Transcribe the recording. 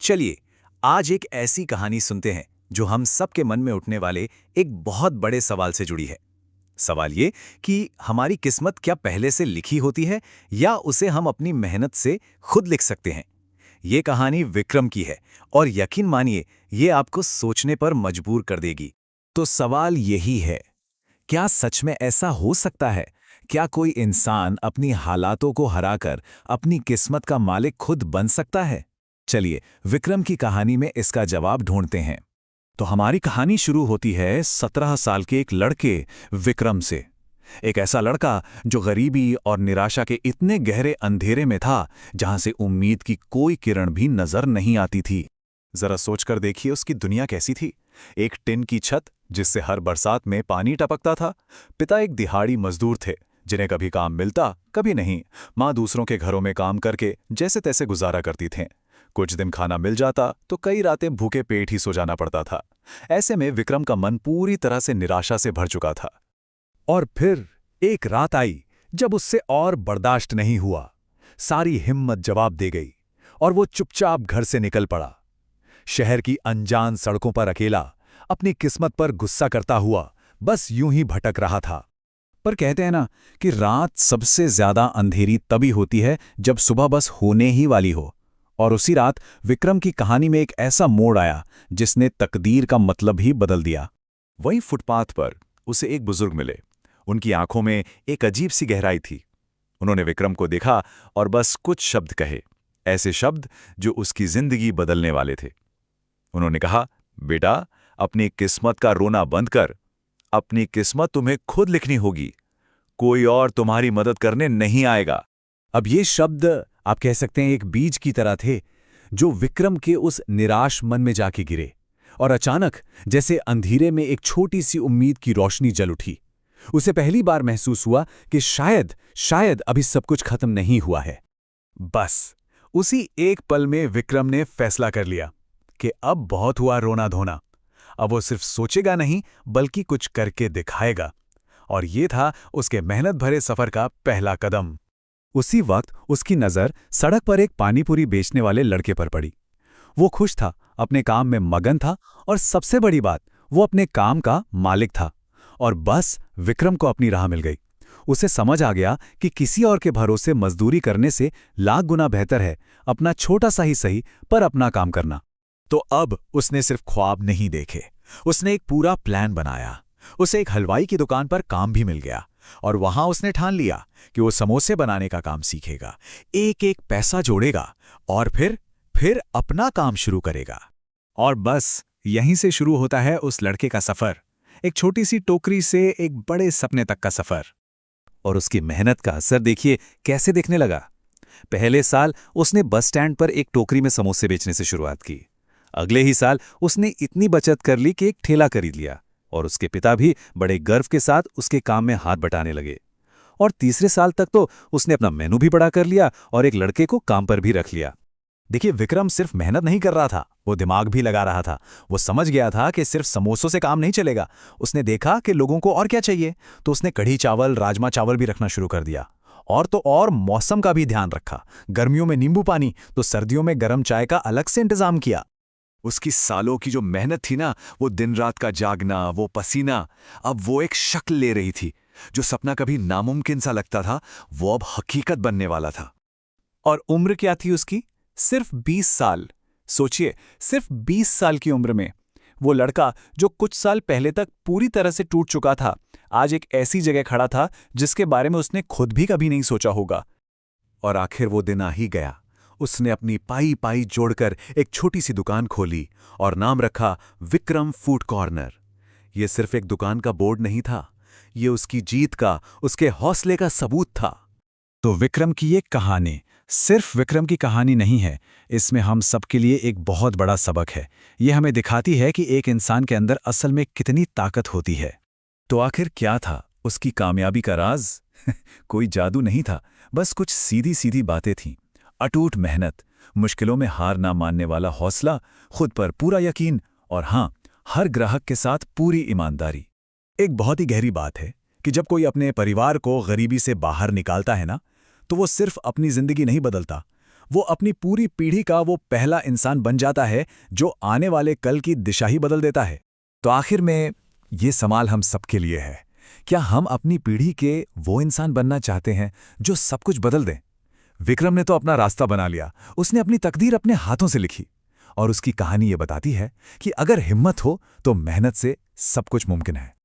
चलिए आज एक ऐसी कहानी सुनते हैं जो हम सबके मन में उठने वाले एक बहुत बड़े सवाल से जुड़ी है। सवाल ये कि हमारी किस्मत क्या पहले से लिखी होती है या उसे हम अपनी मेहनत से खुद लिख सकते हैं। ये कहानी विक्रम की है और यकीन मानिए ये आपको सोचने पर मजबूर कर देगी। तो सवाल यही है, क्या सच में ऐसा हो सकता है? क्या कोई इंसान अपनी हालातों को हराकर अपनी किस्मत का मालिक खुद बन सकता है? चलिए विक्रम की कहानी में इसका जवाब ढूंढते हैं। तो हमारी कहानी शुरू होती है 17 साल के एक लड़के विक्रम से। एक ऐसा लड़का जो गरीबी और निराशा के इतने गहरे अंधेरे में था जहां से उम्मीद की कोई किरण भी नजर नहीं आती थी। जरा सोचकर देखिए उसकी दुनिया कैसी थी। एक टिन की छत जिससे हर बरसात में पानी टपकता था। पिता एक दिहाड़ी मजदूर थे जिन्हें कभी काम मिलता कभी नहीं। माँ दूसरों के घरों में काम करके जैसे तैसे गुजारा करती थीं। कुछ दिन खाना मिल जाता तो कई रातें भूखे पेट ही सो जाना पड़ता था। ऐसे में विक्रम का मन पूरी तरह से निराशा से भर चुका था। और फिर एक रात आई जब उससे और बर्दाश्त नहीं हुआ। सारी हिम्मत जवाब दे गई और वो चुपचाप घर से निकल पड़ा। शहर की अनजान सड़कों पर अकेला अपनी किस्मत पर गुस्सा करता हुआ बस यूं ही भटक रहा था। पर कहते हैं ना कि रात सबसे ज्यादा अंधेरी तभी होती है जब सुबह बस होने ही वाली हो। और उसी रात विक्रम की कहानी में एक ऐसा मोड़ आया जिसने तकदीर का मतलब ही बदल दिया। वहीं फुटपाथ पर उसे एक बुजुर्ग मिले। उनकी आंखों में एक अजीब सी गहराई थी। उन्होंने विक्रम को देखा और बस कुछ शब्द कहे, ऐसे शब्द जो उसकी जिंदगी बदलने वाले थे। उन्होंने कहा, बेटा, अपनी किस्मत का रोना बंद कर। अपनी किस्मत तुम्हें खुद लिखनी होगी। कोई और तुम्हारी मदद करने नहीं आएगा। अब ये शब्द आप कह सकते हैं एक बीज की तरह थे जो विक्रम के उस निराश मन में जाके गिरे और अचानक जैसे अंधेरे में एक छोटी सी उम्मीद की रोशनी जल उठी। उसे पहली बार महसूस हुआ कि शायद अभी सब कुछ खत्म नहीं हुआ है। बस उसी एक पल में विक्रम ने फैसला कर लिया कि अब बहुत हुआ रोना धोना। अब वो सिर्फ सोचेगा नहीं बल्कि कुछ करके दिखाएगा। और ये था उसके मेहनत भरे सफर का पहला कदम। उसी वक्त उसकी नज़र सड़क पर एक पानीपुरी बेचने वाले लड़के पर पड़ी। वो खुश था, अपने काम में मगन था और सबसे बड़ी बात, वो अपने काम का मालिक था। और बस विक्रम को अपनी राह मिल गई। उसे समझ आ गया कि किसी और के भरोसे मजदूरी करने से लाख गुना बेहतर है अपना छोटा सा ही सही पर अपना काम करना। तो अब उसने सिर्फ ख्वाब नहीं देखे, उसने एक पूरा प्लान बनाया। उसे एक हलवाई की दुकान पर काम भी मिल गया और वहां उसने ठान लिया कि वो समोसे बनाने का काम सीखेगा, एक एक पैसा जोड़ेगा और फिर अपना काम शुरू करेगा। और बस यहीं से शुरू होता है उस लड़के का सफर, एक छोटी सी टोकरी से एक बड़े सपने तक का सफर। और उसकी मेहनत का असर देखिए कैसे दिखने लगा। पहले साल उसने बस स्टैंड पर एक टोकरी में समोसे बेचने से शुरुआत की। अगले ही साल उसने इतनी बचत कर ली कि एक ठेला खरीद लिया और उसके पिता भी बड़े गर्व के साथ उसके काम में हाथ बटाने लगे। और तीसरे साल तक तो उसने अपना मेनू भी बड़ा कर लिया और एक लड़के को काम पर भी रख लिया। देखिए, विक्रम सिर्फ मेहनत नहीं कर रहा था, वो दिमाग भी लगा रहा था। वो समझ गया था कि सिर्फ समोसों से काम नहीं चलेगा। उसने देखा कि लोगों को और क्या चाहिए, तो उसने कढ़ी चावल, राजमा चावल भी रखना शुरू कर दिया। और तो और मौसम का भी ध्यान रखा। गर्मियों में नींबू पानी तो सर्दियों में गर्म चाय का अलग से इंतजाम किया। उसकी सालों की जो मेहनत थी ना, वो दिन रात का जागना, वो पसीना, अब वो एक शक्ल ले रही थी। जो सपना कभी नामुमकिन सा लगता था वो अब हकीकत बनने वाला था। और उम्र क्या थी उसकी? सिर्फ 20 साल। सोचिए, सिर्फ 20 साल की उम्र में वो लड़का जो कुछ साल पहले तक पूरी तरह से टूट चुका था, आज एक ऐसी जगह खड़ा था जिसके बारे में उसने खुद भी कभी नहीं सोचा होगा। और आखिर वो दिन आ ही गया। उसने अपनी पाई पाई जोड़कर एक छोटी सी दुकान खोली और नाम रखा विक्रम फूड कॉर्नर। ये सिर्फ एक दुकान का बोर्ड नहीं था, ये उसकी जीत का, उसके हौसले का सबूत था। तो विक्रम की ये कहानी सिर्फ विक्रम की कहानी नहीं है, इसमें हम सबके लिए एक बहुत बड़ा सबक है। ये हमें दिखाती है कि एक इंसान के अंदर असल में कितनी ताकत होती है। तो आखिर क्या था उसकी कामयाबी का राज? कोई जादू नहीं था, बस कुछ सीधी सीधी बातें थीं। अटूट मेहनत, मुश्किलों में हार ना मानने वाला हौसला, खुद पर पूरा यकीन और हाँ, हर ग्राहक के साथ पूरी ईमानदारी। एक बहुत ही गहरी बात है कि जब कोई अपने परिवार को गरीबी से बाहर निकालता है ना, तो वो सिर्फ अपनी जिंदगी नहीं बदलता, वो अपनी पूरी पीढ़ी का वो पहला इंसान बन जाता है जो आने वाले कल की दिशा ही बदल देता है। तो आखिर में ये सवाल हम सबके लिए है, क्या हम अपनी पीढ़ी के वो इंसान बनना चाहते हैं जो सब कुछ बदल दें? विक्रम ने तो अपना रास्ता बना लिया, उसने अपनी तकदीर अपने हाथों से लिखी, और उसकी कहानी ये बताती है कि अगर हिम्मत हो तो मेहनत से सब कुछ मुमकिन है।